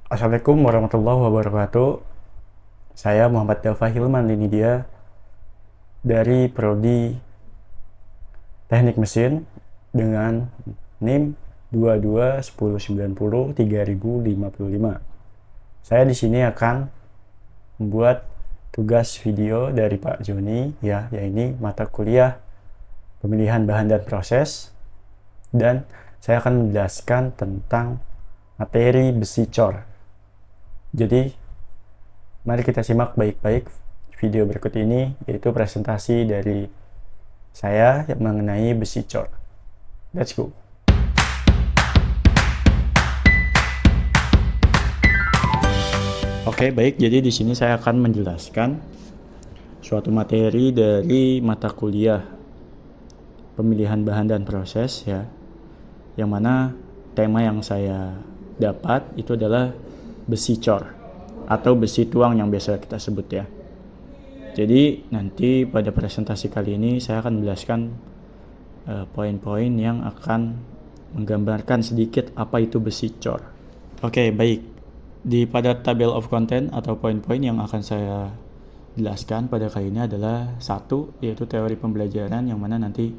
Assalamualaikum warahmatullahi wabarakatuh. Saya Muhammad Dafa Hilman ini dia dari Prodi Teknik Mesin dengan NIM 2210903055. Saya di sini akan membuat tugas video dari Pak Joni ya, yaitu mata kuliah pemilihan bahan dan proses, dan saya akan menjelaskan tentang materi besi cor. Jadi mari kita simak baik-baik video berikut ini, yaitu presentasi dari saya yang mengenai besi cor. Let's go. Oke, baik. Jadi di sini saya akan menjelaskan suatu materi dari mata kuliah pemilihan bahan dan proses ya. Yang mana tema yang saya dapat itu adalah besi cor atau besi tuang yang biasa kita sebut ya. Jadi nanti pada presentasi kali ini saya akan menjelaskan poin-poin yang akan menggambarkan sedikit apa itu besi cor. Oke, baik. Pada table of content atau poin-poin yang akan saya jelaskan pada kali ini adalah satu, yaitu teori pembelajaran, yang mana nanti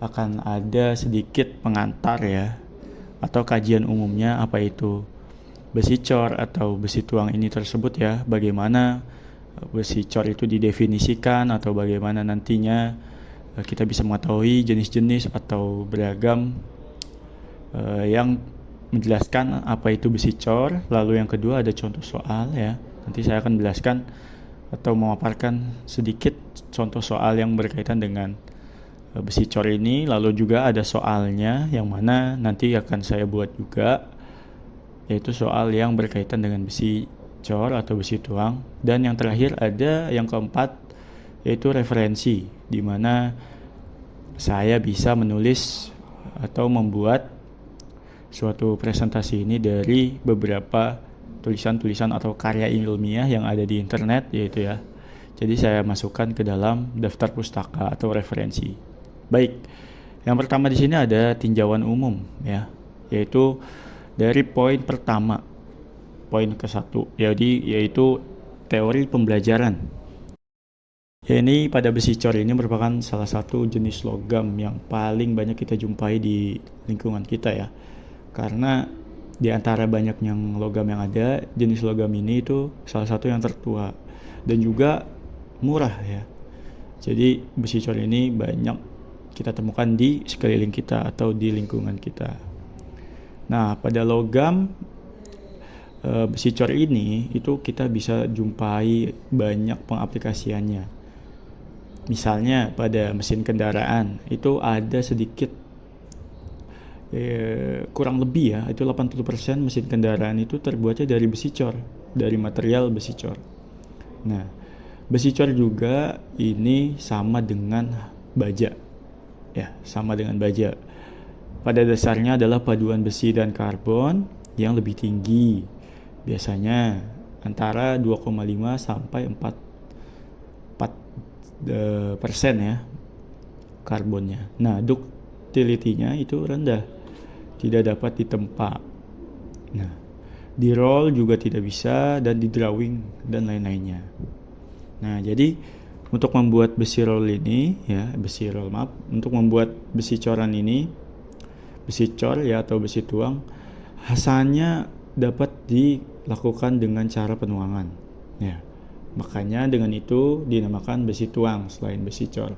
akan ada sedikit pengantar ya, atau kajian umumnya apa itu besi cor atau besi tuang ini tersebut ya, bagaimana besi cor itu didefinisikan atau bagaimana nantinya kita bisa mengetahui jenis-jenis atau beragam yang menjelaskan apa itu besi cor. Lalu yang kedua ada contoh soal ya, nanti saya akan menjelaskan atau memaparkan sedikit contoh soal yang berkaitan dengan besi cor ini. Lalu juga ada soalnya yang mana nanti akan saya buat juga, yaitu soal yang berkaitan dengan besi cor atau besi tuang. Dan yang terakhir ada yang keempat, yaitu referensi, di mana saya bisa menulis atau membuat suatu presentasi ini dari beberapa tulisan-tulisan atau karya ilmiah yang ada di internet yaitu ya. Jadi saya masukkan ke dalam daftar pustaka atau referensi. Baik. Yang pertama di sini ada tinjauan umum ya, yaitu dari poin pertama, poin ke-1, yaitu teori pembelajaran. Ya, ini pada besi cor ini merupakan salah satu jenis logam yang paling banyak kita jumpai di lingkungan kita ya. Karena di antara banyaknya logam yang ada, jenis logam ini itu salah satu yang tertua dan juga murah ya. Jadi besi cor ini banyak kita temukan di sekeliling kita atau di lingkungan kita. Nah, pada logam besi cor ini itu kita bisa jumpai banyak pengaplikasiannya. Misalnya pada mesin kendaraan itu ada sedikit kurang lebih ya, itu 80% mesin kendaraan itu terbuatnya dari besi cor, dari material besi cor. Nah, besi cor juga ini sama dengan baja ya, sama dengan baja. Pada dasarnya adalah paduan besi dan karbon yang lebih tinggi, biasanya antara 2,5 sampai 4% ya karbonnya. Nah, ductility-nya itu rendah, tidak dapat ditempa. Nah, di roll juga tidak bisa, dan di drawing dan lain-lainnya. Nah, jadi untuk membuat besi roll ini ya, untuk membuat besi coran ini, besi cor ya atau besi tuang, hasilnya dapat dilakukan dengan cara penuangan ya. Makanya dengan itu dinamakan besi tuang selain besi cor.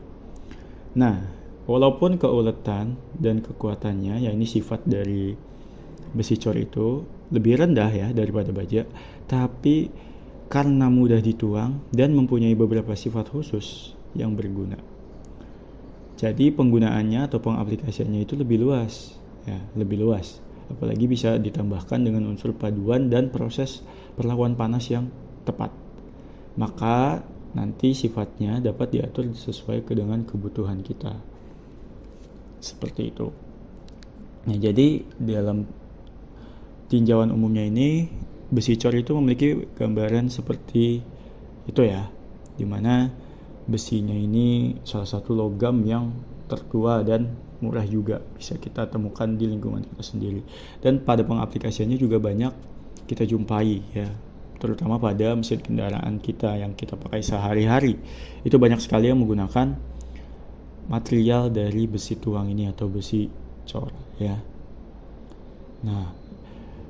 Nah, walaupun keuletan dan kekuatannya, ya ini sifat dari besi cor itu lebih rendah ya daripada baja, tapi karena mudah dituang dan mempunyai beberapa sifat khusus yang berguna, jadi penggunaannya atau pengaplikasiannya itu lebih luas ya, lebih luas. Apalagi bisa ditambahkan dengan unsur paduan dan proses perlakuan panas yang tepat, maka nanti sifatnya dapat diatur sesuai dengan kebutuhan kita. Seperti itu. Nah, jadi dalam tinjauan umumnya ini besi cor itu memiliki gambaran seperti itu ya, dimana besinya ini salah satu logam yang tertua dan murah juga, bisa kita temukan di lingkungan kita sendiri. Dan pada pengaplikasiannya juga banyak kita jumpai ya, terutama pada mesin kendaraan kita yang kita pakai sehari-hari. Itu banyak sekali yang menggunakan material dari besi tuang ini atau besi cor ya. Nah,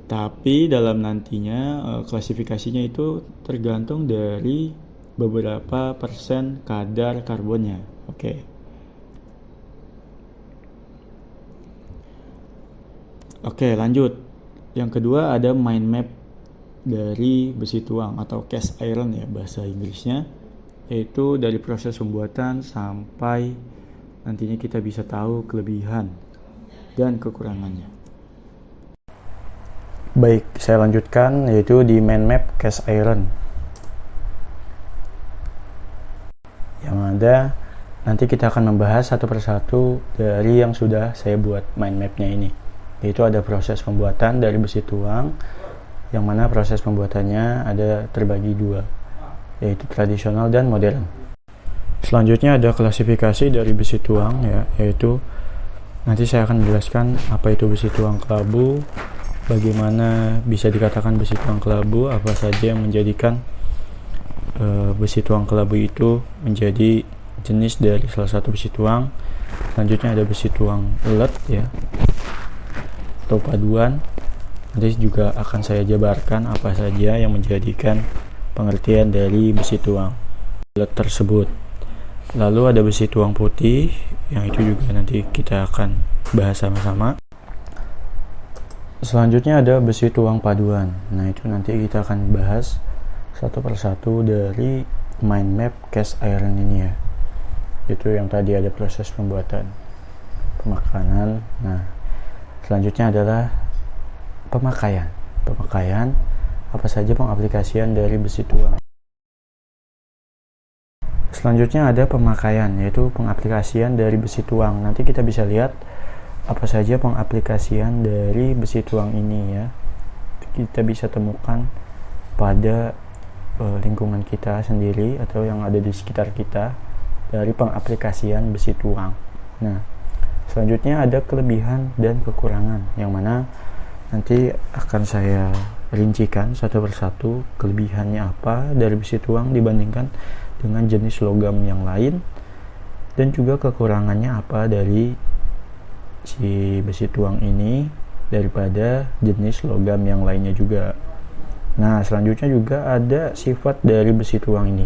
tapi dalam nantinya klasifikasinya itu tergantung dari beberapa persen kadar karbonnya. Oke, lanjut. Yang kedua ada mind map dari besi tuang atau cast iron ya bahasa Inggrisnya, yaitu dari proses pembuatan sampai nantinya kita bisa tahu kelebihan dan kekurangannya. Baik, saya lanjutkan yaitu di mind map cast iron. Yang ada nanti kita akan membahas satu persatu dari yang sudah saya buat mind mapnya ini. Yaitu ada proses pembuatan dari besi tuang, yang mana proses pembuatannya ada terbagi dua, yaitu tradisional dan modern. Selanjutnya ada klasifikasi dari besi tuang ya, yaitu nanti saya akan menjelaskan apa itu besi tuang kelabu, bagaimana bisa dikatakan besi tuang kelabu, apa saja yang menjadikan besi tuang kelabu itu menjadi jenis dari salah satu besi tuang. Selanjutnya ada besi tuang ulet ya, atau paduan. Nanti juga akan saya jabarkan apa saja yang menjadikan pengertian dari besi tuang ulet tersebut. Lalu ada besi tuang putih, yang itu juga nanti kita akan bahas sama-sama. Selanjutnya ada besi tuang paduan. Nah, itu nanti kita akan bahas satu persatu dari mind map cast iron ini ya. Itu yang tadi ada proses pembuatan, pemakanan. Nah, selanjutnya adalah pemakaian. Pemakaian apa saja pengaplikasian dari besi tuang. Selanjutnya ada pemakaian, yaitu pengaplikasian dari besi tuang. Nanti kita bisa lihat apa saja pengaplikasian dari besi tuang ini ya. Kita bisa temukan pada lingkungan kita sendiri atau yang ada di sekitar kita dari pengaplikasian besi tuang. Nah, selanjutnya ada kelebihan dan kekurangan, yang mana nanti akan saya rincikan satu persatu kelebihannya apa dari besi tuang dibandingkan dengan jenis logam yang lain, dan juga kekurangannya apa dari si besi tuang ini daripada jenis logam yang lainnya juga. Nah, selanjutnya juga ada sifat dari besi tuang ini.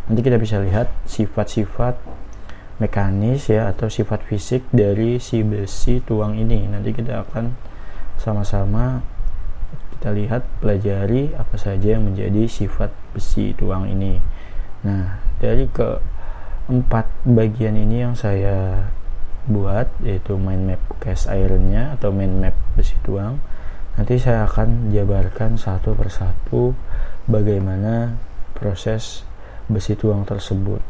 Nanti kita bisa lihat sifat-sifat mekanis ya, atau sifat fisik dari si besi tuang ini. Nanti kita akan sama-sama kita lihat, pelajari apa saja yang menjadi sifat besi tuang ini. Nah, dari keempat bagian ini yang saya buat, yaitu mind map cast ironnya atau mind map besi tuang, nanti saya akan jabarkan satu persatu bagaimana proses besi tuang tersebut,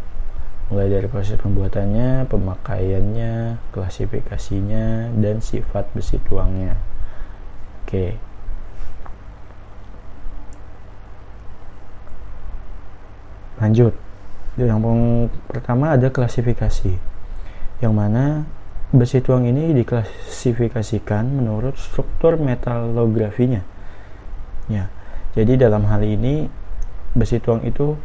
mulai dari proses pembuatannya, pemakaiannya, klasifikasinya, dan sifat besi tuangnya. Oke. Lanjut. Yang pertama ada klasifikasi, yang mana besi tuang ini diklasifikasikan menurut struktur metalografinya. Ya. Jadi dalam hal ini besi tuang itu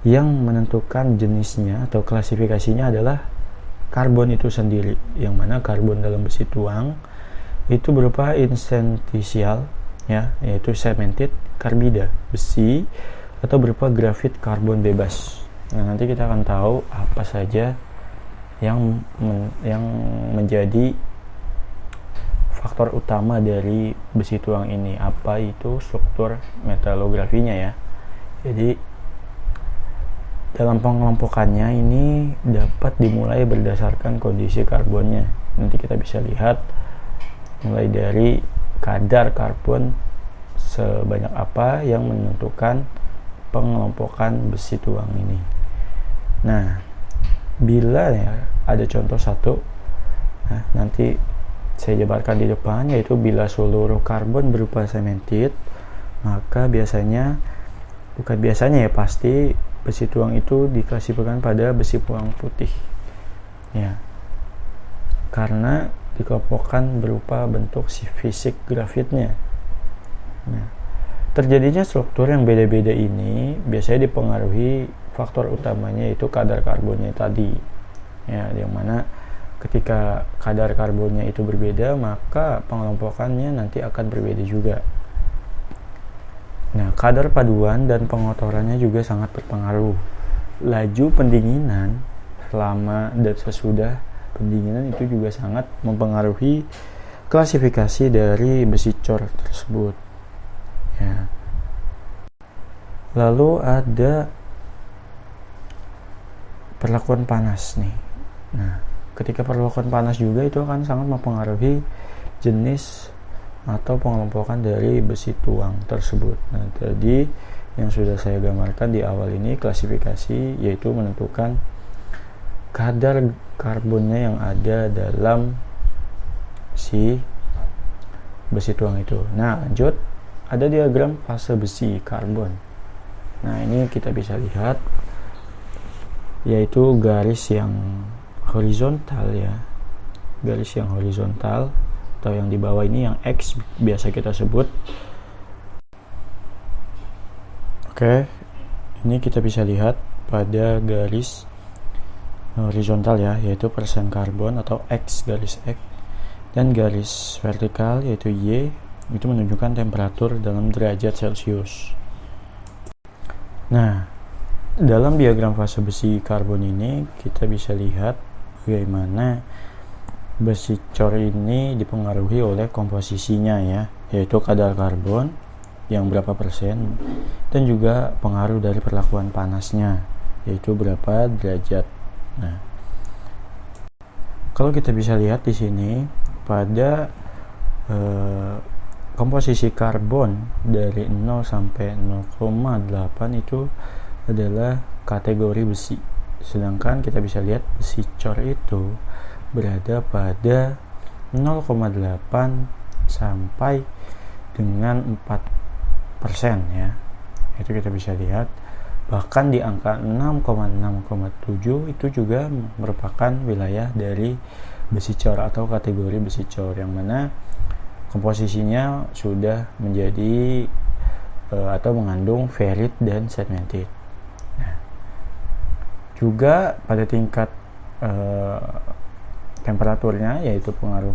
yang menentukan jenisnya atau klasifikasinya adalah karbon itu sendiri, yang mana karbon dalam besi tuang itu berupa interstitial ya, yaitu cemented karbida besi, atau berupa grafit karbon bebas. Nah, nanti kita akan tahu apa saja yang menjadi faktor utama dari besi tuang ini, apa itu struktur metalografinya ya. Jadi dalam pengelompokannya ini dapat dimulai berdasarkan kondisi karbonnya. Nanti kita bisa lihat mulai dari kadar karbon sebanyak apa yang menentukan pengelompokan besi tuang ini. Nah, bila ya ada contoh satu, nah, nanti saya jabarkan di depan, yaitu bila seluruh karbon berupa cemented, maka biasanya, bukan biasanya ya, pasti besi tuang itu diklasifikasikan pada besi tuang putih ya, karena dikelompokkan berupa bentuk fisik grafitnya. Nah, Terjadinya struktur yang beda-beda ini biasanya dipengaruhi faktor utamanya yaitu kadar karbonnya tadi. Ya, yang mana ketika kadar karbonnya itu berbeda, maka pengelompokannya nanti akan berbeda juga. Nah, kadar paduan dan pengotorannya juga sangat berpengaruh. Laju pendinginan selama dan sesudah pendinginan itu juga sangat mempengaruhi klasifikasi dari besi cor tersebut. Ya. Lalu ada perlakuan panas nih. Nah, ketika perlakuan panas juga itu akan sangat mempengaruhi jenis atau pengelompokan dari besi tuang tersebut. Nah, tadi yang sudah saya gambarkan di awal ini klasifikasi, yaitu menentukan kadar karbonnya yang ada dalam si besi tuang itu. Nah, lanjut, ada diagram fase besi karbon. Nah, ini kita bisa lihat yaitu garis yang horizontal ya, garis yang horizontal atau yang di bawah ini yang X biasa kita sebut. Oke, ini kita bisa lihat pada garis horizontal ya, yaitu persen karbon atau X garis X, dan garis vertikal yaitu Y itu menunjukkan temperatur dalam derajat Celcius. Nah, dalam diagram fase besi karbon ini kita bisa lihat bagaimana besi cor ini dipengaruhi oleh komposisinya ya, yaitu kadar karbon yang berapa persen dan juga pengaruh dari perlakuan panasnya yaitu berapa derajat. Nah, kalau kita bisa lihat di sini pada komposisi karbon dari 0 sampai 0,8 itu adalah kategori besi. Sedangkan kita bisa lihat besi cor itu berada pada 0,8 sampai dengan 4% ya. Itu kita bisa lihat. Bahkan di angka 6,6,7 itu juga merupakan wilayah dari besi cor atau kategori besi cor, yang mana komposisinya sudah menjadi atau mengandung ferrit dan segmented. Nah, juga pada tingkat temperaturnya, yaitu pengaruh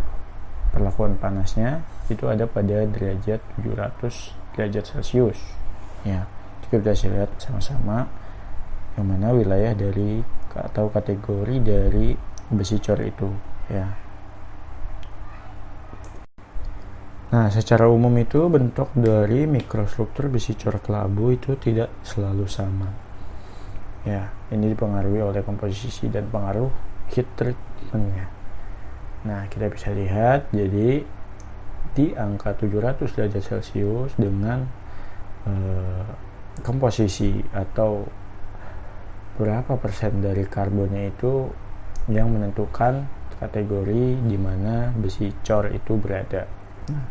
perlakuan panasnya, itu ada pada derajat 700 derajat Celcius ya. Kita bisa lihat sama-sama yang mana wilayah dari atau kategori dari besi cor itu ya. Nah, secara umum itu bentuk dari mikrostruktur besi cor kelabu itu tidak selalu sama ya. Ini dipengaruhi oleh komposisi dan pengaruh heat treatmentnya. Nah, kita bisa lihat jadi di angka 700 derajat Celcius dengan komposisi atau berapa persen dari karbonnya itu yang menentukan kategori di mana besi cor itu berada. Nah,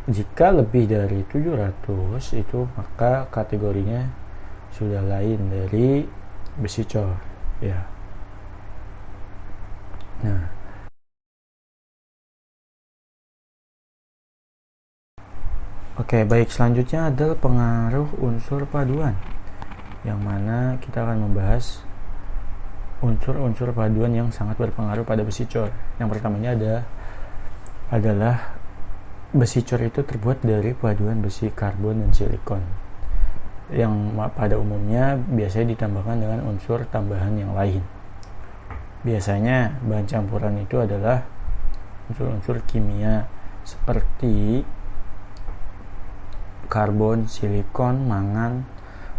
jika lebih dari 700 itu maka kategorinya sudah lain dari besi cor ya. Nah, oke, baik, selanjutnya adalah pengaruh unsur paduan, yang mana kita akan membahas unsur-unsur paduan yang sangat berpengaruh pada besi cor. Yang pertamanya adalah besi cor itu terbuat dari paduan besi karbon dan silikon, yang pada umumnya biasanya ditambahkan dengan unsur tambahan yang lain. Biasanya bahan campuran itu adalah unsur-unsur kimia seperti karbon, silikon, mangan,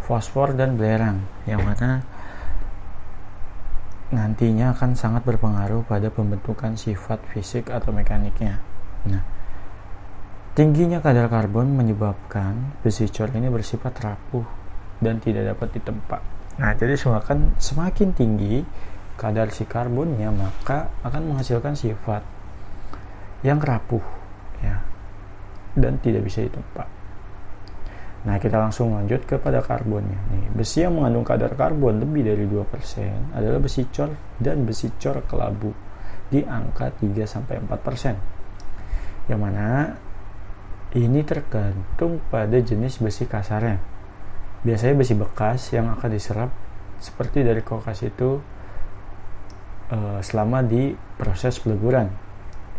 fosfor, dan belerang, yang mana nantinya akan sangat berpengaruh pada pembentukan sifat fisik atau mekaniknya. Nah, tingginya kadar karbon menyebabkan besi cor ini bersifat rapuh dan tidak dapat ditempa. Nah, jadi semakin tinggi kadar si karbonnya, maka akan menghasilkan sifat yang rapuh ya, dan tidak bisa ditempa. Nah, kita langsung lanjut kepada karbonnya. Nih, besi yang mengandung kadar karbon lebih dari 2% adalah besi cor dan besi cor kelabu di angka 3-4%. Yang mana ini tergantung pada jenis besi kasarnya. Biasanya besi bekas yang akan diserap seperti dari kulkas itu selama di proses peleburan.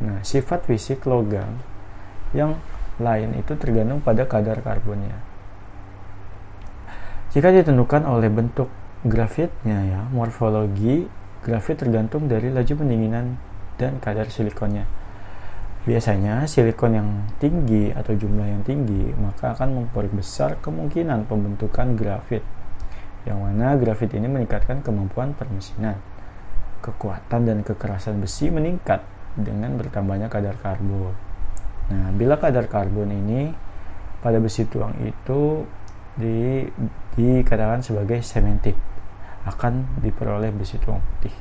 Nah, sifat fisik logam yang lain itu tergantung pada kadar karbonnya. Jika ditentukan oleh bentuk grafitnya ya, morfologi grafit tergantung dari laju pendinginan dan kadar silikonnya. Biasanya silikon yang tinggi atau jumlah yang tinggi maka akan memperbesar kemungkinan pembentukan grafit, yang mana grafit ini meningkatkan kemampuan permesinan. Kekuatan dan kekerasan besi meningkat dengan bertambahnya kadar karbon. Nah, bila kadar karbon ini pada besi tuang itu dikatakan sebagai cemented, akan diperoleh besi tuang putih.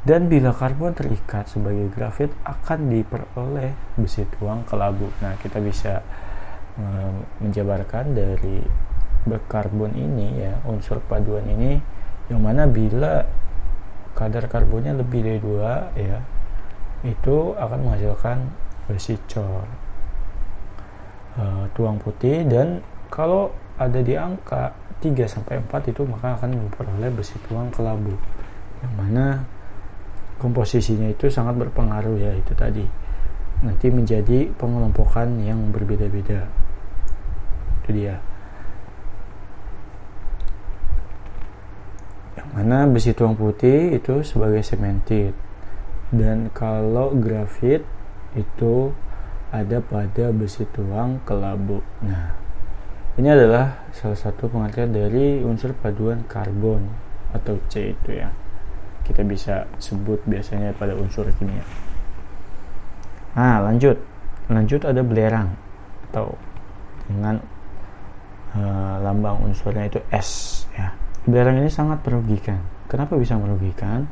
Dan bila karbon terikat sebagai grafit akan diperoleh besi tuang kelabu. Nah, kita bisa menjabarkan dari karbon ini ya, unsur paduan ini, yang mana bila kadar karbonnya lebih dari 2 ya, itu akan menghasilkan besi cor tuang putih, dan kalau ada di angka 3-4 itu maka akan memperoleh besi tuang kelabu, yang mana komposisinya itu sangat berpengaruh ya, itu tadi nanti menjadi pengelompokan yang berbeda-beda. Itu dia, yang mana besi tuang putih itu sebagai cemented, dan kalau grafit itu ada pada besi tuang kelabu. Nah, ini adalah salah satu pengertian dari unsur paduan karbon atau C itu ya, kita bisa sebut biasanya pada unsur kimia. Nah, lanjut ada belerang atau dengan lambang unsurnya itu S ya. Belerang ini sangat merugikan. Kenapa bisa merugikan?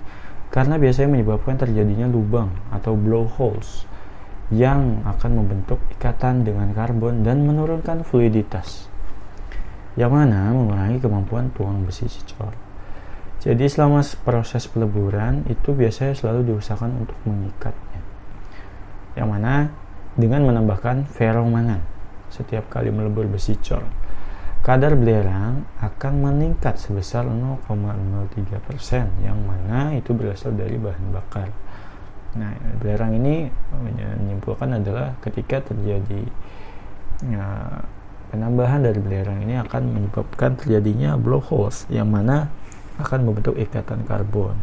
Karena biasanya menyebabkan terjadinya lubang atau blowholes yang akan membentuk ikatan dengan karbon dan menurunkan fluiditas, yang mana mengurangi kemampuan tuang besi cor. Jadi selama proses peleburan itu biasanya selalu diusahakan untuk mengikatnya, yang mana dengan menambahkan ferromangan setiap kali melebur besi cor. Kadar belerang akan meningkat sebesar 0,03%, yang mana itu berasal dari bahan bakar. Nah, belerang ini menyimpulkan adalah ketika terjadi penambahan dari belerang ini akan menyebabkan terjadinya blowholes, yang mana akan membentuk ikatan karbon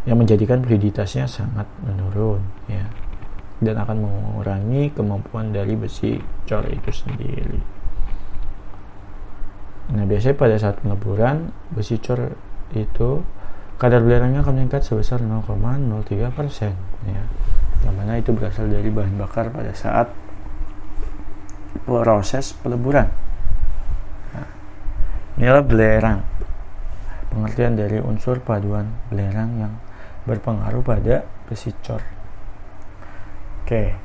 yang menjadikan fluiditasnya sangat menurun ya, dan akan mengurangi kemampuan dari besi cor itu sendiri. Nah, biasanya pada saat peleburan besi cor itu kadar belerangnya akan meningkat sebesar 0,03% ya, yang mana itu berasal dari bahan bakar pada saat proses peleburan. Nah, inilah belerang, pengertian dari unsur paduan belerang yang berpengaruh pada besi cor. Oke.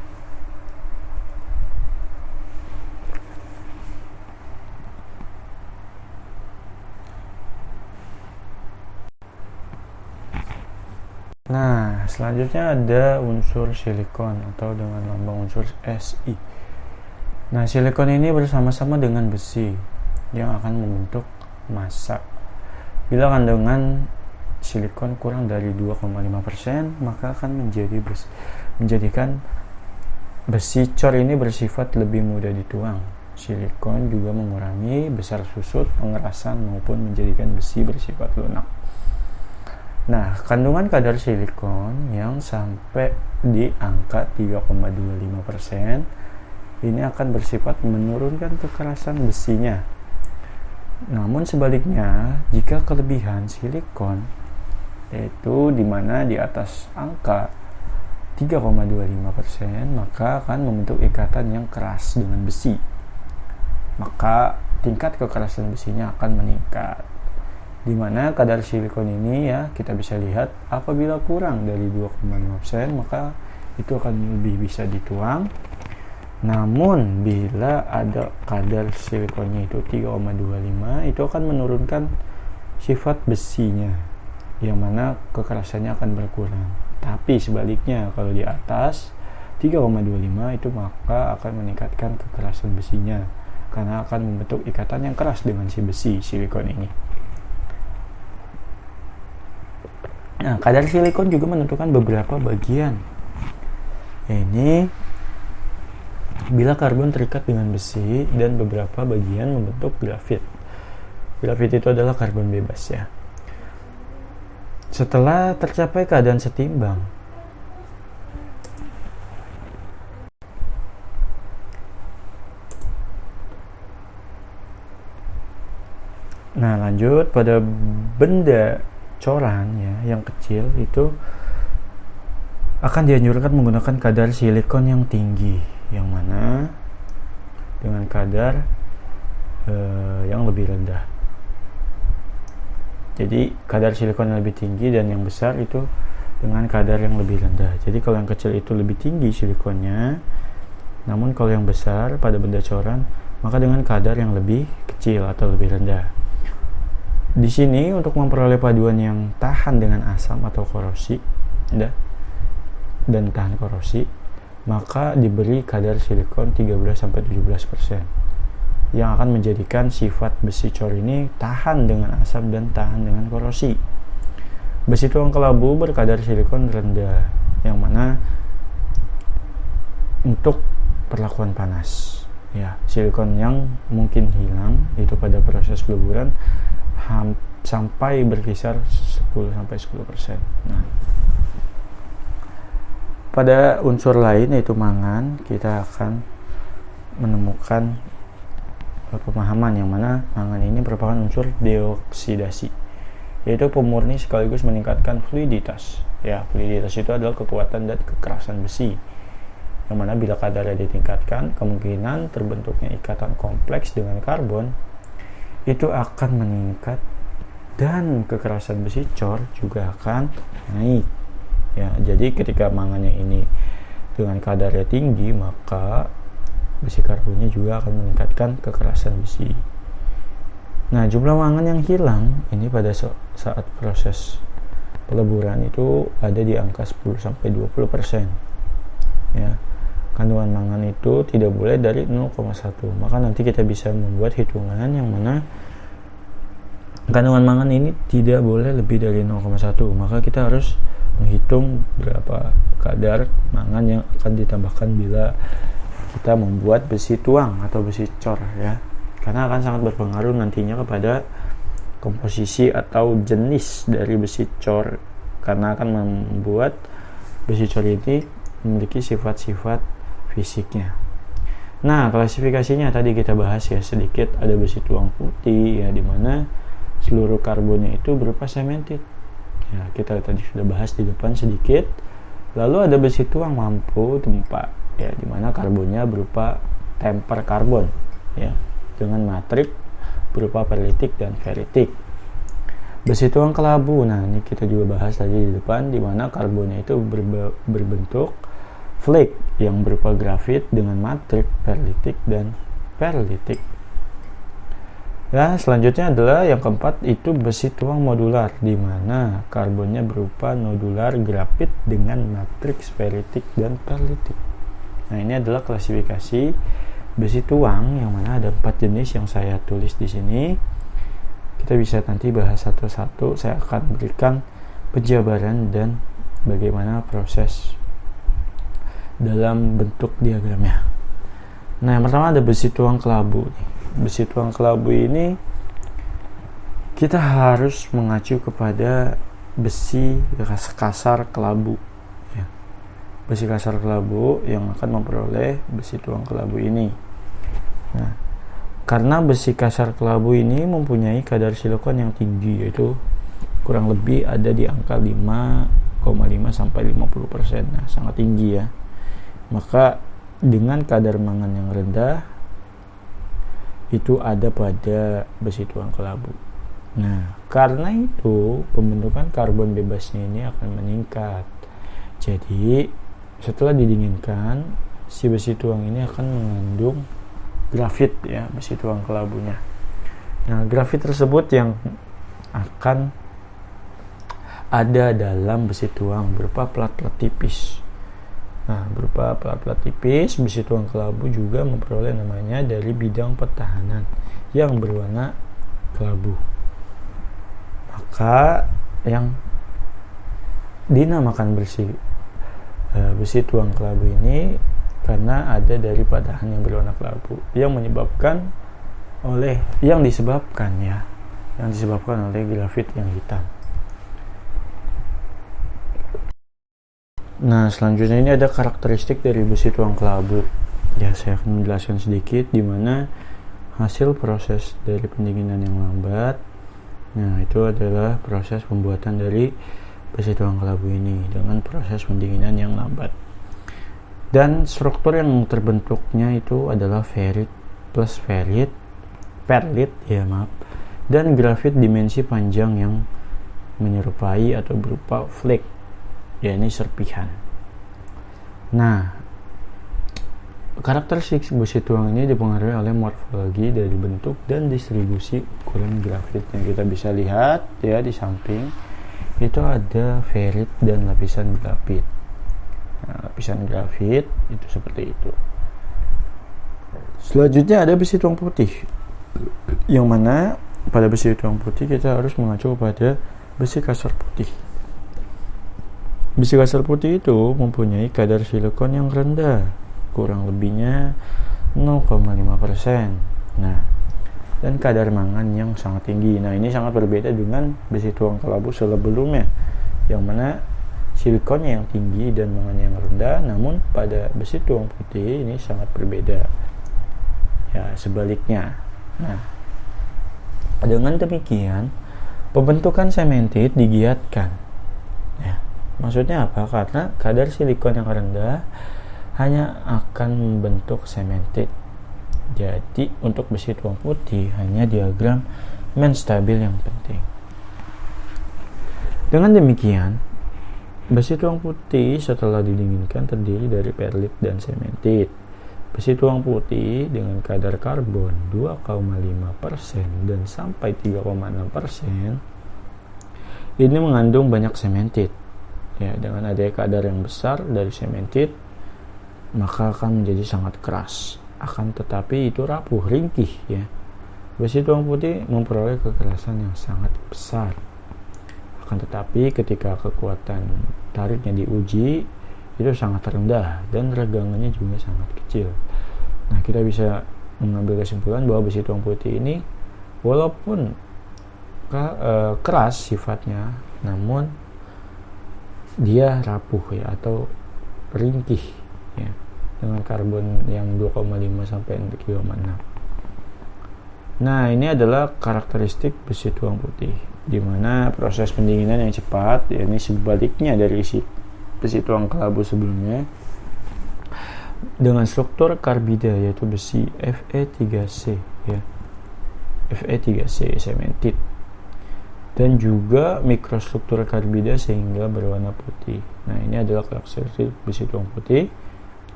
Nah, selanjutnya ada unsur silikon atau dengan lambang unsur Si. Nah, silikon ini bersama-sama dengan besi yang akan membentuk massa. Bila kandungan silikon kurang dari 2,5%, maka akan menjadikan besi cor ini bersifat lebih mudah dituang. Silikon juga mengurangi besar susut, pengerasan maupun menjadikan besi bersifat lunak. Nah, kandungan kadar silikon yang sampai di angka 3,25% ini akan bersifat menurunkan kekerasan besinya. Namun sebaliknya, jika kelebihan silikon yaitu di mana di atas angka 3,25%, maka akan membentuk ikatan yang keras dengan besi. Maka tingkat kekerasan besinya akan meningkat. Di mana kadar silikon ini ya kita bisa lihat apabila kurang dari 2,5% maka itu akan lebih bisa dituang. Namun bila ada kadar silikonnya itu 3,25, itu akan menurunkan sifat besinya, yang mana kekerasannya akan berkurang. Tapi sebaliknya kalau di atas 3,25 itu maka akan meningkatkan kekerasan besinya karena akan membentuk ikatan yang keras dengan si besi silikon ini. Nah, kadar silikon juga menentukan beberapa bagian. Ini bila karbon terikat dengan besi dan beberapa bagian membentuk grafit. Grafit itu adalah karbon bebas ya. Setelah tercapai keadaan setimbang, nah lanjut pada benda coran ya yang kecil itu akan dianjurkan menggunakan kadar silikon yang tinggi, yang mana dengan kadar yang lebih rendah. Jadi kadar silikon yang lebih tinggi dan yang besar itu dengan kadar yang lebih rendah. Jadi kalau yang kecil itu lebih tinggi silikonnya, namun kalau yang besar pada benda coran maka dengan kadar yang lebih kecil atau lebih rendah. Di sini untuk memperoleh paduan yang tahan dengan asam atau korosi dan tahan korosi, maka diberi kadar silikon 13-17% yang akan menjadikan sifat besi cor ini tahan dengan asam dan tahan dengan korosi. Besi tuang kelabu berkadar silikon rendah, yang mana untuk perlakuan panas ya, silikon yang mungkin hilang itu pada proses peleburan sampai berkisar 10-10%. Nah, pada unsur lain yaitu mangan, kita akan menemukan pemahaman yang mana mangan ini merupakan unsur deoksidasi, yaitu pemurni sekaligus meningkatkan fluiditas. Ya, fluiditas itu adalah kekuatan dan kekerasan besi, yang mana bila kadarnya ditingkatkan, kemungkinan terbentuknya ikatan kompleks dengan karbon itu akan meningkat dan kekerasan besi cor juga akan naik. Ya, jadi ketika mangannya ini dengan kadarnya tinggi, maka besi karbonnya juga akan meningkatkan kekerasan besi. Nah, jumlah mangan yang hilang ini pada saat proses peleburan itu ada di angka 10-20%. Ya, kandungan mangan itu tidak boleh dari 0,1. Maka nanti kita bisa membuat hitungan yang mana kandungan mangan ini tidak boleh lebih dari 0,1. Maka kita harus menghitung berapa kadar mangan yang akan ditambahkan bila kita membuat besi tuang atau besi cor ya, karena akan sangat berpengaruh nantinya kepada komposisi atau jenis dari besi cor, karena akan membuat besi cor ini memiliki sifat-sifat fisiknya. Nah, klasifikasinya tadi kita bahas ya sedikit. Ada besi tuang putih ya, dimana seluruh karbonnya itu berupa cemented ya, kita tadi sudah bahas di depan sedikit. Lalu ada besi tuang lampu tempat ya, dimana karbonnya berupa temper karbon ya, dengan matrik berupa perlitik dan ferritik. Besi tuang kelabu, nah ini kita juga bahas tadi di depan, dimana karbonnya itu berbentuk flake yang berupa grafit dengan matrik perlitik dan perlitik. Ya, selanjutnya adalah yang keempat itu besi tuang modular, di mana karbonnya berupa nodular grafit dengan matriks ferritik dan perlitik. Nah, ini adalah klasifikasi besi tuang yang mana ada 4 jenis yang saya tulis di sini. Kita bisa nanti bahas satu-satu. Saya akan berikan penjabaran dan bagaimana proses dalam bentuk diagramnya. Nah, yang pertama ada besi tuang kelabu. Besi tuang kelabu ini kita harus mengacu kepada besi kasar kelabu. Besi kasar kelabu yang akan memperoleh besi tuang kelabu ini. Nah, karena besi kasar kelabu ini mempunyai kadar silikon yang tinggi, yaitu kurang lebih ada di angka 5,5-50%. Nah, sangat tinggi ya. Maka dengan kadar mangan yang rendah itu ada pada besi tuang kelabu. Nah, karena itu pembentukan karbon bebasnya ini akan meningkat. Jadi setelah didinginkan, si besi tuang ini akan mengandung grafit ya, besi tuang kelabunya. Nah, grafit tersebut yang akan ada dalam besi tuang berupa plat-plat tipis. Nah, berupa plat-plat tipis, besi tuang kelabu juga memperoleh namanya dari bidang pertahanan yang berwarna kelabu. Maka yang dinamakan besi tuang kelabu ini karena ada dari patahan yang berwarna kelabu yang disebabkan oleh grafit yang hitam. Nah, selanjutnya ini ada karakteristik dari besi tuang kelabu. Ya, saya akan menjelaskan sedikit di mana hasil proses dari pendinginan yang lambat. Nah, itu adalah proses pembuatan dari besi tuang kelabu ini dengan proses pendinginan yang lambat. Dan struktur yang terbentuknya itu adalah ferrit plus perlit dan grafit dimensi panjang yang menyerupai atau berupa flake, yakni serpihan. Nah, karakteristik besi tuang ini dipengaruhi oleh morfologi dari bentuk dan distribusi ukuran grafit yang kita bisa lihat ya di samping. Itu ada ferrit dan lapisan grafit. Nah, lapisan grafit itu seperti itu. Selanjutnya ada besi tuang putih, yang mana pada besi tuang putih kita harus mengacu pada besi kasar putih. Besi kasar putih itu mempunyai kadar silikon yang rendah, kurang lebihnya 0,5%. Nah, dan kadar mangan yang sangat tinggi. Nah, ini sangat berbeda dengan besi tuang kelabu sebelumnya, yang mana silikonnya yang tinggi dan mangannya yang rendah. Namun pada besi tuang putih ini sangat berbeda. Ya, sebaliknya. Nah, dengan demikian pembentukan sementit digiatkan. Ya, maksudnya apa? Karena kadar silikon yang rendah hanya akan membentuk sementit. Jadi untuk besi tuang putih hanya diagram menstabil yang penting. Dengan demikian, besi tuang putih setelah didinginkan terdiri dari perlit dan sementit. Besi tuang putih dengan kadar karbon 2,5% dan sampai 3,6% ini mengandung banyak sementit. Ya, dengan adanya kadar yang besar dari sementit, maka akan menjadi sangat keras. Akan tetapi itu rapuh, ringkih ya. Besi tuang putih memperoleh kekerasan yang sangat besar. Akan tetapi ketika kekuatan tariknya diuji, itu sangat rendah dan regangannya juga sangat kecil. Nah, kita bisa mengambil kesimpulan bahwa besi tuang putih ini walaupun keras sifatnya, namun dia rapuh ya, atau ringkih ya, dengan karbon yang 2,5 sampai 3,6. Nah, ini adalah karakteristik besi tuang putih, di mana proses pendinginan yang cepat, ya, ini sebaliknya dari besi tuang kelabu sebelumnya, dengan struktur karbida yaitu besi Fe3C ya, Fe3C sementit, dan juga mikrostruktur karbida sehingga berwarna putih. Nah, ini adalah karakteristik besi tuang putih,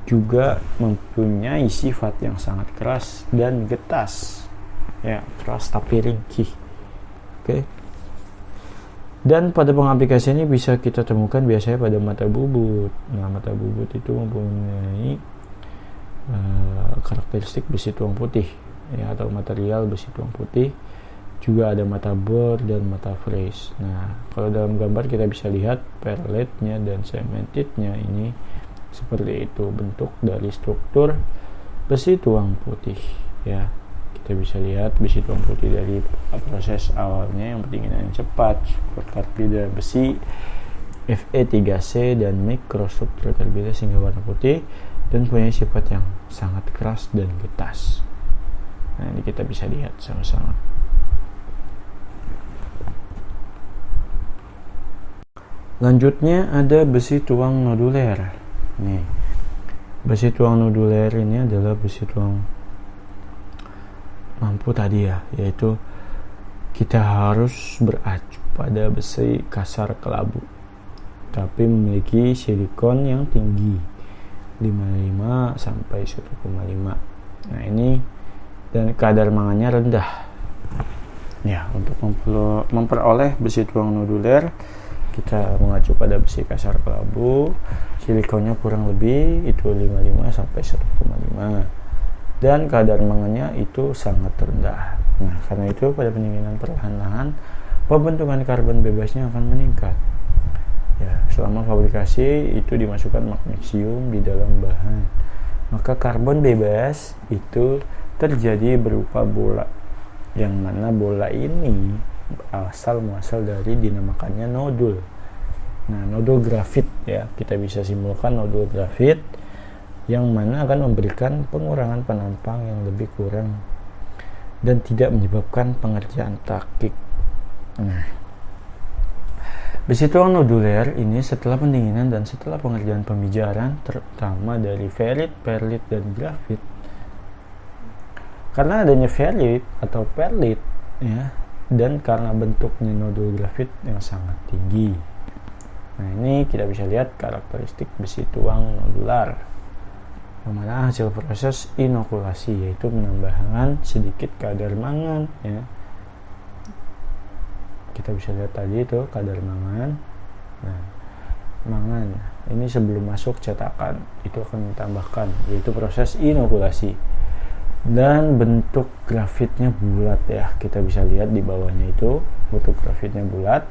juga mempunyai sifat yang sangat keras dan getas ya, keras tapi ringkih. Oke. Dan pada pengaplikasian ini bisa kita temukan biasanya pada mata bubut. Nah, mata bubut itu mempunyai karakteristik besi tuang putih ya, atau material besi tuang putih. Juga ada mata bor dan mata fresh. Nah, kalau dalam gambar kita bisa lihat perletnya dan sementitnya ini seperti itu bentuk dari struktur besi tuang putih ya. Kita bisa lihat besi tuang putih dari proses awalnya yang pendinginan yang cepat, struktur karbida besi Fe3C dan mikrostruktur karbida sehingga warna putih dan punya sifat yang sangat keras dan getas. Nah, ini kita bisa lihat sama-sama. Lanjutnya ada besi tuang noduler. Nih, besi tuang noduler ini adalah besi tuang mampu tadi ya, yaitu kita harus beracu pada besi kasar kelabu tapi memiliki silikon yang tinggi 5,5 sampai 1,5. Nah, ini dan kadar mangannya rendah ya. Untuk memperoleh besi tuang noduler kita mengacu pada besi kasar kelabu Silikonnya kurang lebih itu 55 sampai 1,5 dan kadar mangannya itu sangat rendah. Nah, karena itu pada pendinginan perlahan-lahan pembentukan karbon bebasnya akan meningkat. Ya, selama fabrikasi itu dimasukkan magnesium di dalam bahan, maka karbon bebas itu terjadi berupa bola, yang mana bola ini asal muasal dari dinamakannya nodul. Nah, nodul grafit ya, kita bisa simpulkan nodul grafit yang mana akan memberikan pengurangan penampang yang lebih kurang dan tidak menyebabkan pengerjaan takik. Nah, besi tuang noduler ini setelah pendinginan dan setelah pengerjaan pemijaran terutama dari ferit, perlit, dan grafit, karena adanya ferit atau perlit ya, dan karena bentuknya nodul grafit yang sangat tinggi. Nah, ini kita bisa lihat karakteristik besi tuang nodular, yang mana hasil proses inokulasi yaitu penambahan sedikit kadar mangan ya. Kita bisa lihat tadi itu kadar mangan. Nah, mangan ini sebelum masuk cetakan itu akan ditambahkan, yaitu proses inokulasi. Dan bentuk grafitnya bulat ya, kita bisa lihat di bawahnya itu bentuk grafitnya bulat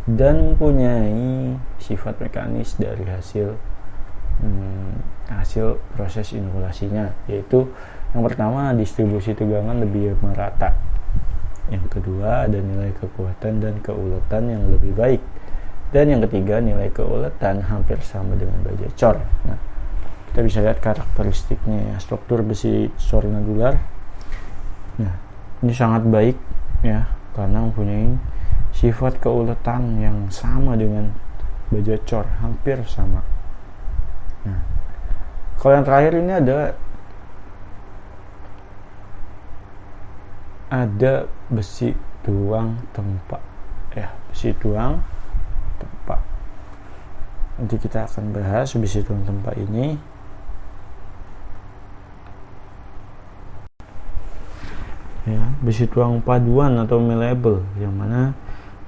dan mempunyai sifat mekanis dari hasil proses inokulasinya, yaitu yang pertama distribusi tegangan lebih merata, yang kedua ada nilai kekuatan dan keuletan yang lebih baik, dan yang ketiga nilai keuletan hampir sama dengan baja cor. Nah, kita bisa lihat karakteristiknya ya, struktur besi cor nodular. Nah, ini sangat baik ya karena mempunyai sifat keuletan yang sama dengan baja cor, hampir sama. Nah, kalau yang terakhir ini ada besi tuang tempa ya, besi tuang tempa. Nanti kita akan bahas besi tuang tempa ini. Ya, besi tuang paduan atau malleable, yang mana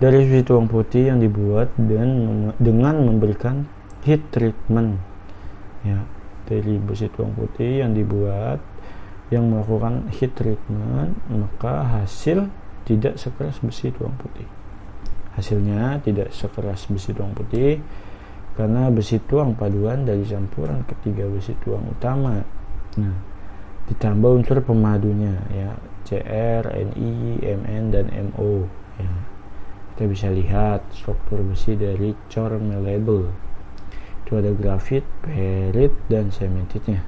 dari besi tuang putih yang dibuat dengan memberikan heat treatment ya, dari besi tuang putih yang dibuat yang melakukan heat treatment, maka hasil tidak sekeras besi tuang putih. Hasilnya tidak sekeras besi tuang putih karena besi tuang paduan dari campuran ketiga besi tuang utama. Nah, ditambah unsur pemadunya ya, Cr, Ni, Mn, dan Mo ya. Kita bisa lihat struktur besi dari cor malleable. Itu ada grafit, perit, dan cementitnya.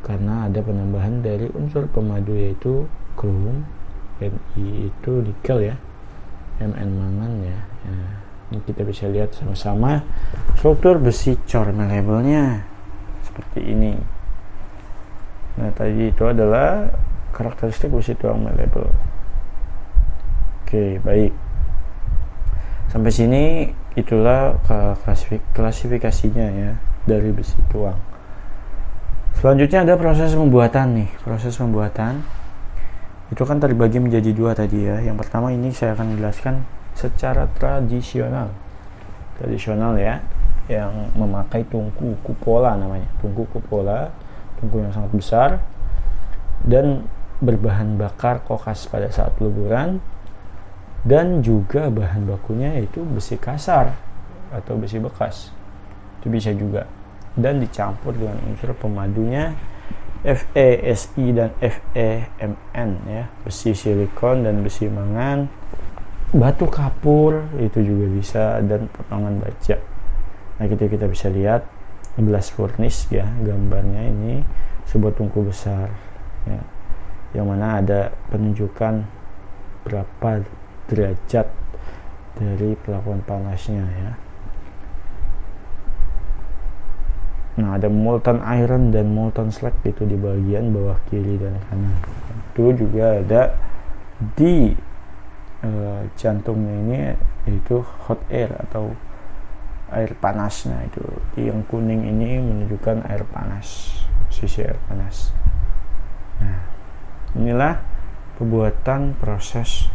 Karena ada penambahan dari unsur pemadu yaitu krom, Ni itu nikel ya, Mn mangan ya. Nah, ini kita bisa lihat sama-sama struktur besi cor malleable-nya seperti ini. Nah, tadi itu adalah karakteristik besi tuang malleable. Oke, baik. Sampai sini itulah klasifikasinya ya dari besi tuang. Selanjutnya ada proses pembuatan nih. Proses pembuatan itu kan terbagi menjadi dua tadi ya. Yang pertama ini saya akan jelaskan secara tradisional ya, yang memakai tungku kupola namanya. Tungku kupola, tungku yang sangat besar dan berbahan bakar kokas pada saat peleburan, dan juga bahan bakunya yaitu besi kasar atau besi bekas, itu bisa juga, dan dicampur dengan unsur pemadunya Fe, Si, dan FeMn ya, besi silikon dan besi mangan, batu kapur itu juga bisa, dan potongan baja. Nah, kita bisa lihat blast furnace ya, gambarnya ini sebuah tungku besar ya, yang mana ada penunjukan berapa derajat dari pelakuan panasnya ya. Nah, ada molten iron dan molten slag itu di bagian bawah kiri dan kanan. Itu juga ada di jantungnya ini yaitu hot air atau air panas. Nah, itu yang kuning ini menunjukkan air panas, sisi air panas. Nah, inilah proses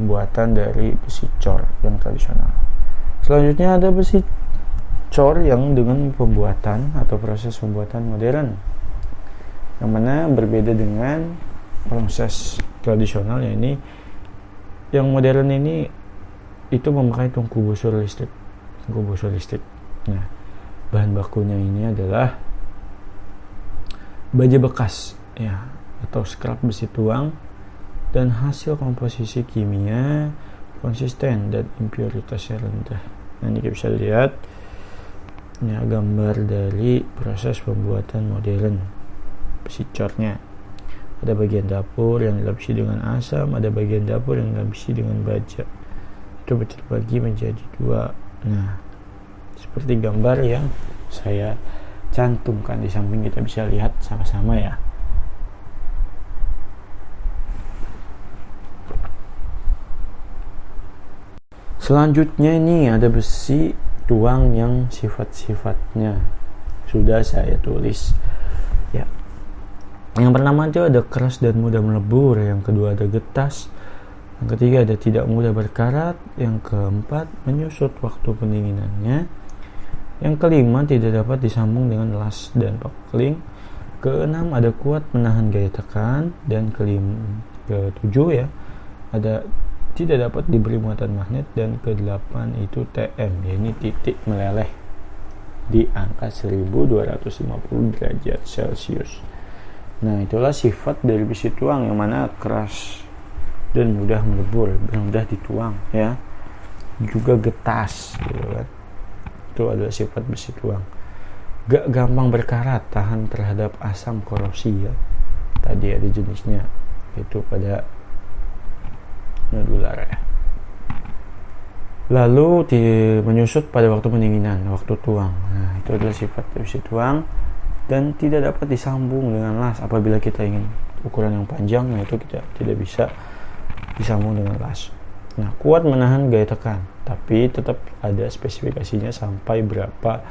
pembuatan dari besi cor yang tradisional. Selanjutnya ada besi cor yang dengan pembuatan atau proses pembuatan modern, yang mana berbeda dengan proses tradisional. Yang modern ini itu memakai tungku busur listrik. Nah, bahan bakunya ini adalah baja bekas ya, atau scrap besi tuang, dan hasil komposisi kimia konsisten dan impuritasnya rendah. Nah, ini kita bisa lihat ya, gambar dari proses pembuatan modern besi cornya. Ada bagian dapur yang dilapisi dengan asam, ada bagian dapur yang dilapisi dengan baja. Itu terbagi menjadi dua. Nah, seperti gambar yang saya cantumkan di samping, kita bisa lihat sama-sama ya. Selanjutnya ini ada besi tuang yang sifat-sifatnya sudah saya tulis ya. Yang pertama itu ada keras dan mudah melebur, yang kedua ada getas, yang ketiga ada tidak mudah berkarat, yang keempat menyusut waktu pendinginannya, yang kelima tidak dapat disambung dengan las dan pakling, keenam ada kuat menahan gaya tekan, dan ketujuh ya ada tidak dapat diberi muatan magnet, dan ke-8 itu TM, yaitu titik meleleh di angka 1250 derajat Celcius. Nah, itulah sifat dari besi tuang, yang mana keras dan mudah melebur, mudah dituang ya. Juga getas gitu kan. Itu adalah sifat besi tuang. Gak gampang berkarat, tahan terhadap asam korosi ya. Tadi ada jenisnya, itu pada nodular ya. Lalu menyusut pada waktu pendinginan, waktu tuang. Nah, itu adalah sifat besi tuang, dan tidak dapat disambung dengan las. Apabila kita ingin ukuran yang panjang, nah itu kita tidak bisa disambung dengan las. Nah, kuat menahan gaya tekan, tapi tetap ada spesifikasinya sampai berapa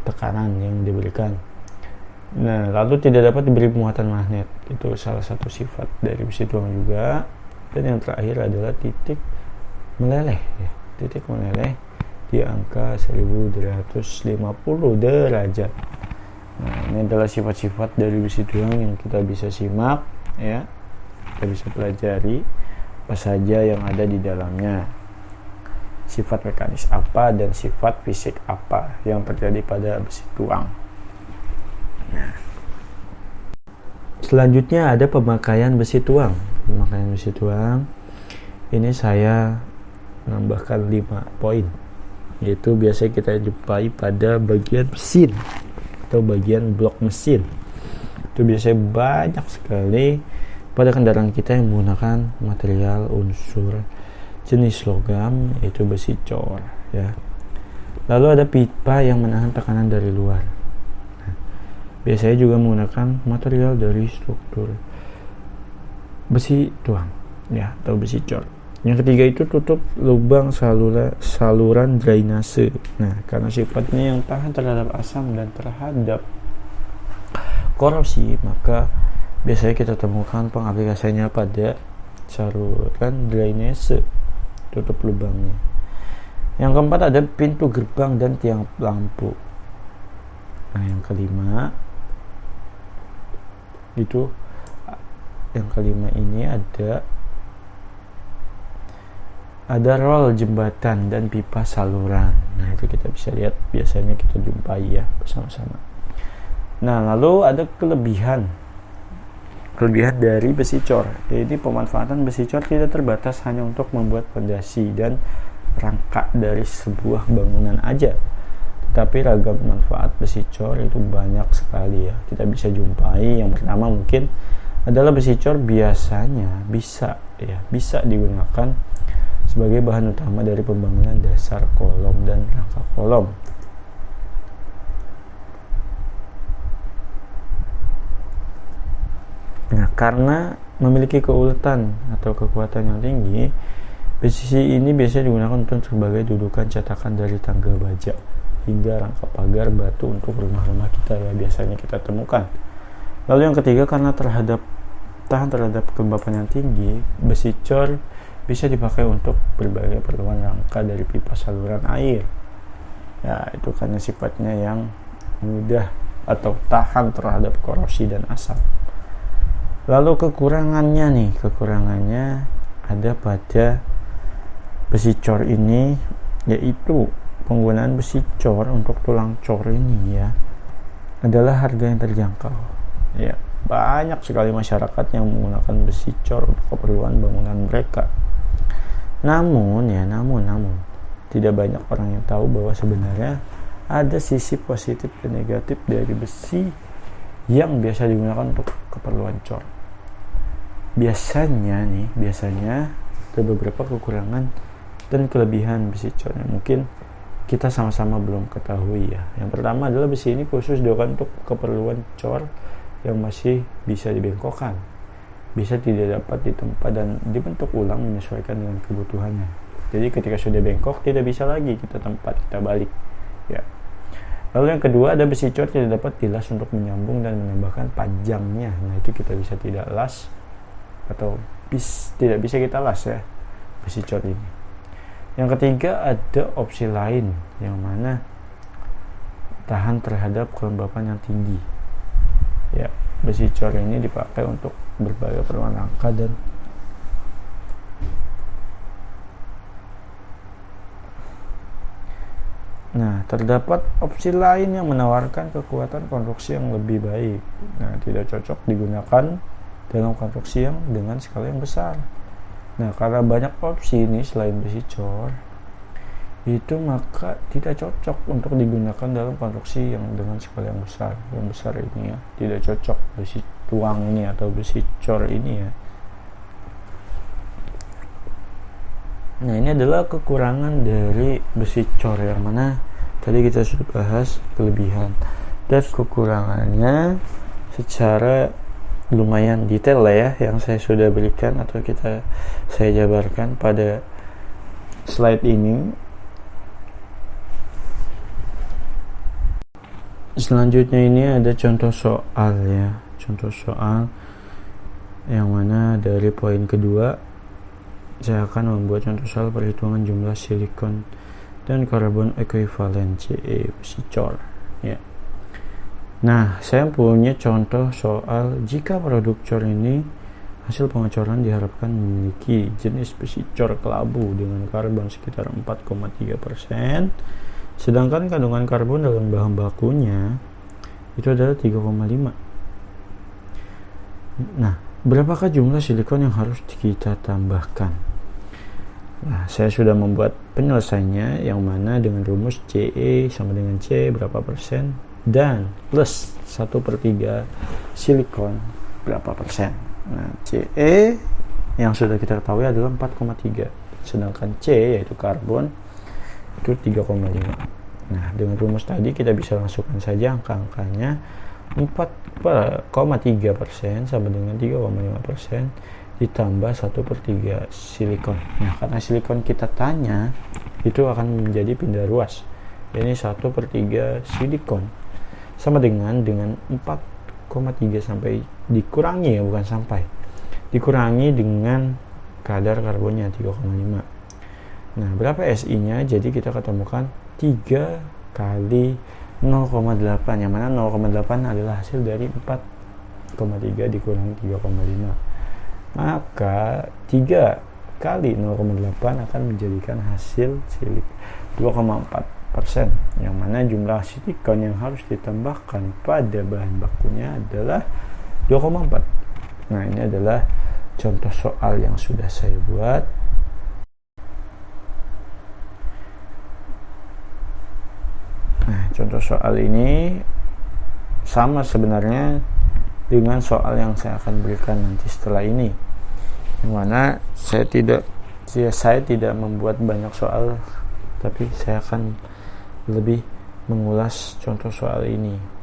tekanan yang diberikan. Nah, lalu tidak dapat diberi muatan magnet, itu salah satu sifat dari besi tuang juga. Dan yang terakhir adalah titik meleleh ya. Titik meleleh di angka 1250 derajat. Nah, ini adalah sifat-sifat dari besi tuang yang kita bisa simak ya. Kita bisa pelajari apa saja yang ada di dalamnya. Sifat mekanis apa dan sifat fisik apa yang terjadi pada besi tuang. Nah, selanjutnya ada pemakaian besi tuang. Pemakaian besi tuang ini saya menambahkan 5 poin, yaitu biasanya kita jumpai pada bagian mesin atau bagian blok mesin. Itu biasanya banyak sekali pada kendaraan kita yang menggunakan material unsur jenis logam, yaitu besi cor ya. Lalu ada pipa yang menahan tekanan dari luar. Nah, biasanya juga menggunakan material dari struktur besi tuang ya, atau besi cor. Yang ketiga itu tutup lubang saluran drainase. Nah, karena sifatnya yang tahan terhadap asam dan terhadap korosi, maka biasanya kita temukan pengaplikasiannya pada saluran drainase, tutup lubangnya. Yang keempat ada pintu gerbang dan tiang lampu. Nah, yang kelima ini ada rol jembatan dan pipa saluran. Nah, itu kita bisa lihat, biasanya kita jumpai ya bersama-sama. Nah, lalu ada kelebihan dari besi cor. Jadi pemanfaatan besi cor tidak terbatas hanya untuk membuat fondasi dan rangka dari sebuah bangunan aja, tapi ragam manfaat besi cor itu banyak sekali ya. Kita bisa jumpai. Yang pertama mungkin adalah besi cor biasanya bisa digunakan sebagai bahan utama dari pembangunan dasar kolom dan rangka kolom. Nah, karena memiliki keuletan atau kekuatan yang tinggi, besi ini biasanya digunakan untuk sebagai dudukan cetakan dari tangga baja hingga rangka pagar batu untuk rumah-rumah kita ya, biasanya kita temukan. Lalu yang ketiga, karena tahan terhadap kelembapan yang tinggi, besi cor bisa dipakai untuk berbagai keperluan rangka dari pipa saluran air. Ya, itu karena sifatnya yang mudah atau tahan terhadap korosi dan asap. Lalu kekurangannya ada pada besi cor ini, yaitu penggunaan besi cor untuk tulang cor ini ya adalah harga yang terjangkau. Ya, banyak sekali masyarakat yang menggunakan besi cor untuk keperluan bangunan mereka. Namun tidak banyak orang yang tahu bahwa sebenarnya ada sisi positif dan negatif dari besi yang biasa digunakan untuk keperluan cor. Biasanya ada beberapa kekurangan dan kelebihan besi cor yang mungkin kita sama-sama belum ketahui ya. Yang pertama adalah besi ini khusus digunakan untuk keperluan cor yang masih bisa dibengkokkan, bisa tidak dapat ditempa dan dibentuk ulang menyesuaikan dengan kebutuhannya. Jadi ketika sudah bengkok tidak bisa lagi kita tempat, kita balik ya. Lalu yang kedua, ada besi cor tidak dapat dilas untuk menyambung dan menambahkan panjangnya. Nah, itu kita bisa tidak las atau tidak bisa kita las ya besi cor ini. Yang ketiga, ada opsi lain yang mana tahan terhadap kelembapan yang tinggi. Ya, besi cor ini dipakai untuk berbagai keperluan rangka dan terdapat opsi lain yang menawarkan kekuatan konstruksi yang lebih baik. Nah, tidak cocok digunakan dalam konstruksi yang dengan skala yang besar. Nah, karena banyak opsi ini selain besi cor, itu maka tidak cocok untuk digunakan dalam konstruksi yang dengan skala yang besar. Yang besar ini ya, tidak cocok besi tuang ini atau besi cor ini ya. Nah, ini adalah kekurangan dari besi cor yang mana tadi kita sudah bahas kelebihan dan kekurangannya secara lumayan detail lah ya, yang saya sudah berikan atau saya jabarkan pada slide ini. Selanjutnya ini ada contoh soal ya, contoh soal yang mana dari poin kedua saya akan membuat contoh soal perhitungan jumlah silikon dan karbon ekuivalen Ce besi cor ya. Nah, saya punya contoh soal jika produk cor ini hasil pengecoran diharapkan memiliki jenis besi cor kelabu dengan karbon sekitar 4,3%, sedangkan kandungan karbon dalam bahan bakunya itu adalah 3,5. Nah, berapakah jumlah silikon yang harus kita tambahkan? Nah, saya sudah membuat penyelesaiannya yang mana dengan rumus Ce sama dengan C berapa persen dan plus 1/3 silikon berapa persen. Nah, Ce yang sudah kita ketahui adalah 4,3, sedangkan C yaitu karbon itu 3,5. Nah, dengan rumus tadi kita bisa masukkan saja angka-angkanya. 4,3% sama dengan 3,5% ditambah 1/3 silikon. Nah, karena silikon kita tanya itu akan menjadi pindah ruas, ini 1/3 silikon sama dengan 4,3 sampai dikurangi ya, bukan sampai dikurangi dengan kadar karbonnya 3,5. Nah, berapa Si nya? Jadi kita ketemukan 3 kali 0,8, yang mana 0,8 adalah hasil dari 4,3 dikurangi 3,5. Maka 3 kali 0,8 akan menjadikan hasil silik 2,4%, yang mana jumlah silikon yang harus ditambahkan pada bahan bakunya adalah 2,4. Nah, ini adalah contoh soal yang sudah saya buat. Nah, contoh soal ini sama sebenarnya dengan soal yang saya akan berikan nanti setelah ini, yang mana saya tidak membuat banyak soal, tapi saya akan lebih mengulas contoh soal ini.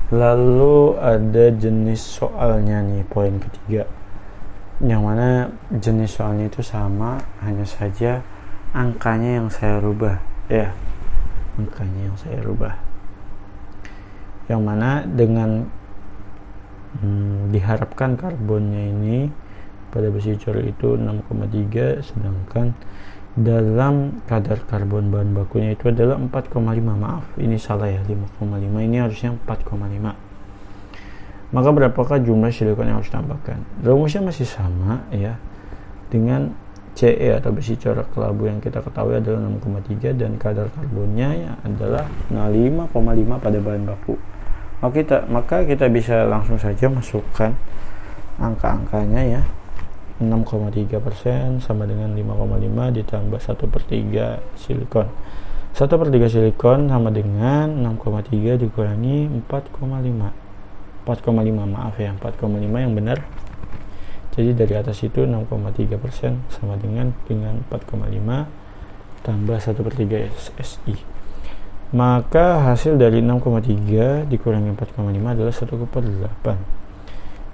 Lalu ada jenis soalnya nih, poin ketiga, yang mana jenis soalnya itu sama, hanya saja angkanya yang saya rubah ya, angkanya yang saya rubah, yang mana dengan diharapkan karbonnya ini pada besi cor itu 6,3, sedangkan dalam kadar karbon bahan bakunya itu adalah 4,5. Maaf, ini salah ya, 5,5, ini harusnya 4,5. Maka berapakah jumlah silikon yang harus ditambahkan? Rumusnya masih sama ya, dengan Ce atau besi corak kelabu yang kita ketahui adalah 6,3 dan kadar karbonnya ya adalah 5,5 pada bahan baku. Maka kita bisa langsung saja masukkan angka-angkanya ya. 6,3% sama dengan 5,5 ditambah 1/3 silikon. 1/3 silikon sama dengan 6,3 dikurangi 4,5. 4,5 maaf ya, 4,5 yang benar. Jadi dari atas itu 6,3% sama dengan 4,5 tambah 1/3 SI. Maka hasil dari 6,3 dikurangi 4,5 adalah 1/8.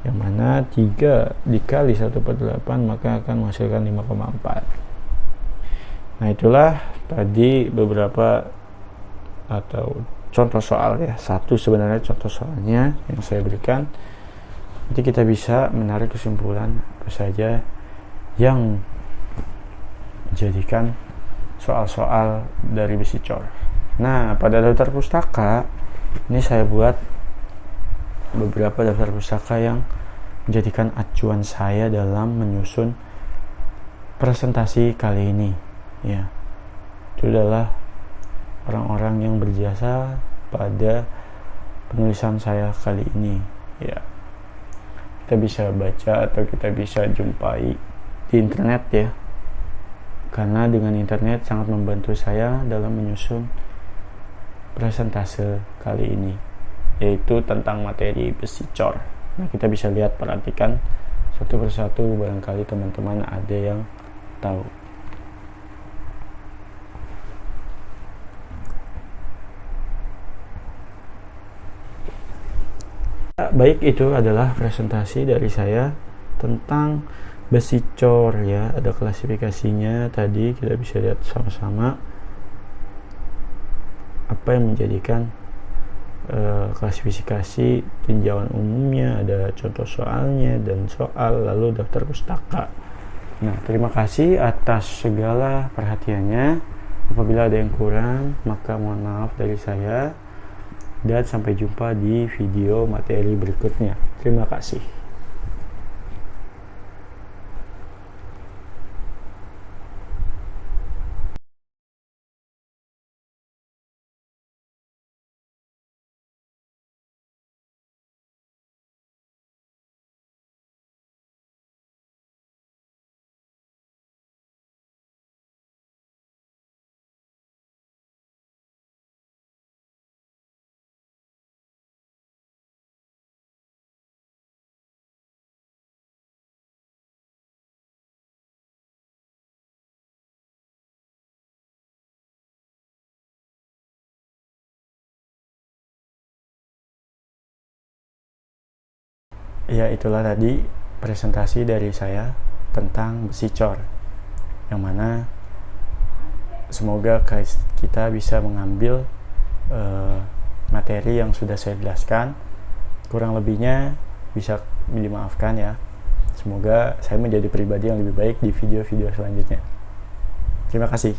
Yang mana 3 dikali 1/8 maka akan menghasilkan 5,4. Nah, itulah tadi beberapa atau contoh soal ya. Satu sebenarnya contoh soalnya yang saya berikan. Nanti kita bisa menarik kesimpulan apa saja yang menjadikan soal-soal dari besi cor. Nah, pada daftar pustaka ini saya buat beberapa daftar pustaka yang menjadikan acuan saya dalam menyusun presentasi kali ini ya. Itu adalah orang-orang yang berjasa pada penulisan saya kali ini ya. Kita bisa baca atau kita bisa jumpai di internet ya, karena dengan internet sangat membantu saya dalam menyusun presentase kali ini, yaitu tentang materi besi cor. Nah, kita bisa lihat, perhatikan satu persatu, barangkali teman-teman ada yang tahu. Baik, itu adalah presentasi dari saya tentang besi cor ya. Ada klasifikasinya tadi, kita bisa lihat sama-sama apa yang menjadikan klasifikasi tinjauan umumnya, ada contoh soalnya dan soal, lalu daftar pustaka. Nah, terima kasih atas segala perhatiannya. Apabila ada yang kurang, maka mohon maaf dari saya, dan sampai jumpa di video materi berikutnya. Terima kasih. Ya, itulah tadi presentasi dari saya tentang besi cor, yang mana semoga kita bisa mengambil materi yang sudah saya jelaskan. Kurang lebihnya bisa dimaafkan ya. Semoga saya menjadi pribadi yang lebih baik di video-video selanjutnya. Terima kasih.